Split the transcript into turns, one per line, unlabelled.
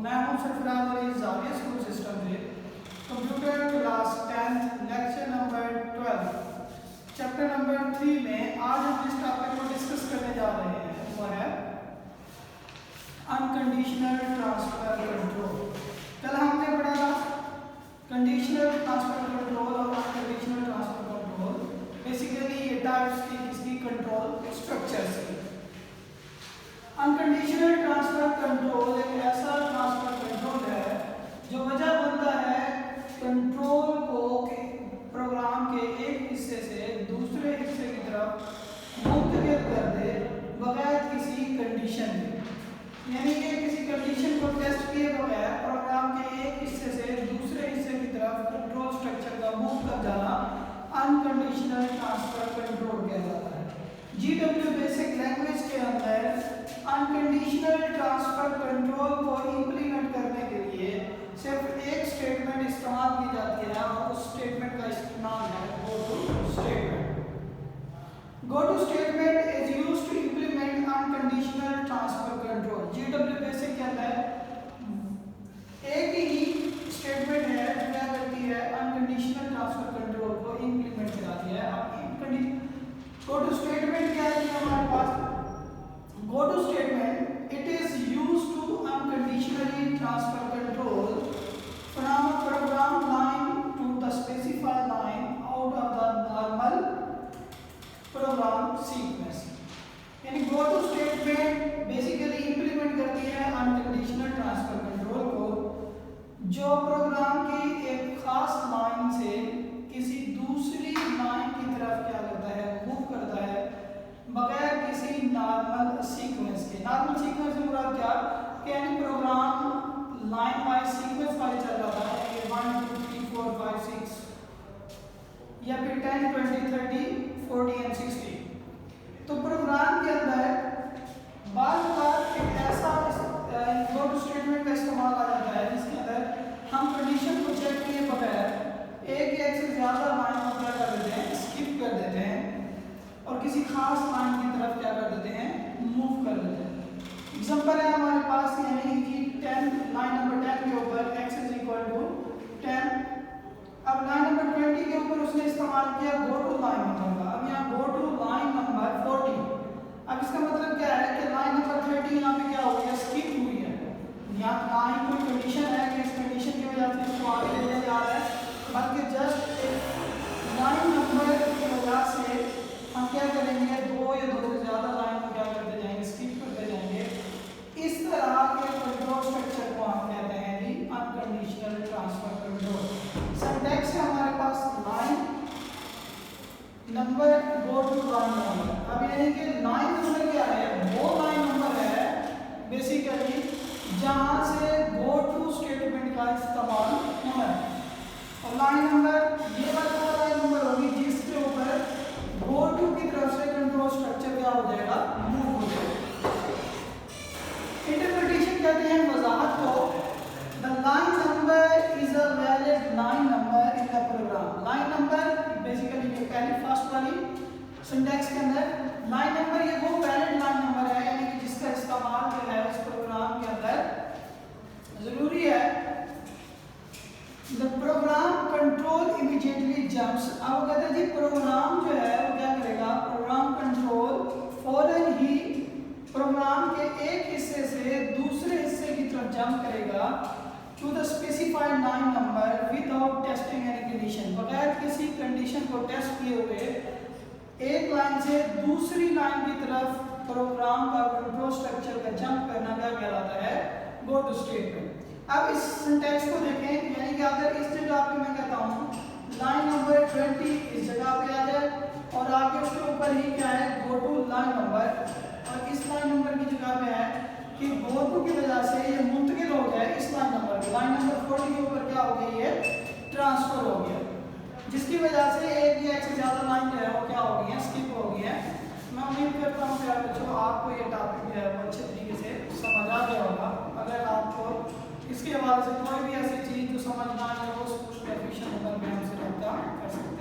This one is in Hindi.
मैं हूं सरफराज अली जाविया स्कूल सिस्टम से computer class 10th lecture number 12 chapter number 3 में आज हम जिस टॉपिक को डिस्कस करने जा रहे हैं वो है अनकंडीशनल ट्रांसफर कंट्रोल। कल हमने पढ़ा था कंडीशनल ट्रांसफर कंट्रोल और अनकंडीशनल ट्रांसफर कंट्रोल। बेसिकली ये टाइप्स की किसकी कंट्रोल स्ट्रक्चर्स की। अनकंडीशनल ट्रांसफर कंट्रोल एक ऐसा ट्रांसफर कंट्रोल है जो वजह बनता है कंट्रोल को प्रोग्राम के एक हिस्से से दूसरे हिस्से की तरफ मुंतकिल कर दे बगैर किसी कंडीशन के। यानी कि किसी कंडीशन को टेस्ट किए बगैर प्रोग्राम के एक हिस्से से दूसरे हिस्से की तरफ कंट्रोल स्ट्रक्चर का मूव कर जाना अनकंडीशनल ट्रांसफर कंट्रोल कहलाता है। GW बेसिक लैंग्वेज के अंदर अनकंडीशनल ट्रांसफर कंट्रोल को इंप्लीमेंट करने के लिए सिर्फ एक स्टेटमेंट इस्तेमाल की जाती है और उस स्टेटमेंट का नाम है go to statement. Go to statement is used to implement unconditional transfer control. GW basic के अंदर एक ही स्टेटमेंट है जो क्या करती है अनकंडीशनल ट्रांसफर कंट्रोल को इंप्लीमेंट कराती है। अब गो टू स्टेटमेंट क्या है हमारे पास? Go to statement, it is used to unconditionally transfer control from a program line to the specified line out of the normal program sequence. यानी go to statement basically implement करती है unconditional transfer control को, जो प्रोग्राम की एक खास लाइन से किसी दूसरी लाइन की तरफ क्या करता है मूव करता है बगैर किसी नॉर्मल सीक्वेंस के। नॉर्मल सीक्वेंस से मुराद क्या कि यानी program line wise sequence wise चल रहा था कि 1 2 3 4 5 6 या फिर 10 20 30 40 एंड 60। तो प्रोग्राम के अंदर बार-बार एक ऐसा गो टू स्टेटमेंट का इस्तेमाल आ जाता है जिसके अंदर हम कंडीशन को चेक किए बगैर एक या एक से ज़्यादा लाइन को क्या कर देते हैं स्किप कर देते हैं और किसी खास लाइन की तरफ क्या कर देते हैं मूव कर देते हैं। एग्जांपल है हमारे पास यानी कि 10 लाइन नंबर 10 के ऊपर x इज इक्वल टू 10। अब लाइन नंबर 20 के ऊपर उसने इस्तेमाल किया गो टू लाइन नंबर का। अब यहाँ गो टू लाइन नंबर 40। अब इसका मतलब क्या है कि लाइन नंबर 30 यहाँ पे क्या हो गया स्किप हुई है। यहाँ ना ही कोई कंडीशन है कि इस कंडीशन की वजह से इसको आगे ले जा रहा है, बल्कि जस्ट एक लाइन नंबर की वजह से हम क्या करेंगे दो या दो से ज्यादा लाइन को क्या करते जाएंगे स्किप करते जाएंगे। इस तरह के कंट्रोल स्ट्रक्चर को हम कहते हैं जी अनकंडीशनल ट्रांसफर कंट्रोल। सिंटैक्स है हमारे पास line number go to line number. अब यानी कि लाइन नंबर क्या है वो लाइन नंबर है बेसिकली जहां से गो टू स्टेटमेंट का इस्तेमाल होना है और लाइन नंबर ये वाला लाइन नंबर होगी जिसके ऊपर गो टू की तरफ से कंट्रोल स्ट्रक्चर क्या हो जाएगा मूव हो जाएगा। इंटरप्रिटेशन कहते हैं वजाहत को। The line number is a valid line number in the program. Line number basically ये पहली फर्स्ट वाली सिंटैक्स के अंदर लाइन नंबर ये वो वैलिड लाइन नंबर है यानी कि जिसका इस्तेमाल जो है उस प्रोग्राम के अंदर जरूरी है। The program control immediately jumps। अब कहते हैं जी प्रोग्राम जो है वो क्या करेगा प्रोग्राम कंट्रोल फौरन ही प्रोग्राम के एक हिस्से से दूसरे हिस्से की तरफ जंप करेगा to the specified line number without testing any condition. बगैर किसी कंडीशन को टेस्ट किए हुए एक लाइन से दूसरी लाइन की तरफ प्रोग्राम का कंट्रोल स्ट्रक्चर का जंप करना क्या कहलाता है गो टू स्टेटमेंट। अब इस सिंटैक्स को देखें यानी कि अगर इस जगह पे मैं कहता हूँ लाइन नंबर 20 इस जगह पे आ जाए और आगे उसके ऊपर ही क्या है गो टू लाइन नंबर और इस लाइन नंबर की जगह पे है कि गो टू की वजह से ये मुंतकिल हो जाए इस लाइन नंबर पे। लाइन नंबर 40 के ऊपर क्या हो गई है ट्रांसफर हो गया जिसकी वजह से एक या एक से ज़्यादा लाइन जो है वो क्या हो गई है स्किप हो गई है। मैं उम्मीद करता हूँ प्यारे बच्चों आपको ये टॉपिक जो है वो अच्छे तरीके से समझ आ गया होगा। अगर आपको इसके हवाले से कोई भी ऐसी चीज़ जो समझ ना आए वो स्कूल के एडमिशन नंबर में हमसे रब्ता कर सकते हैं।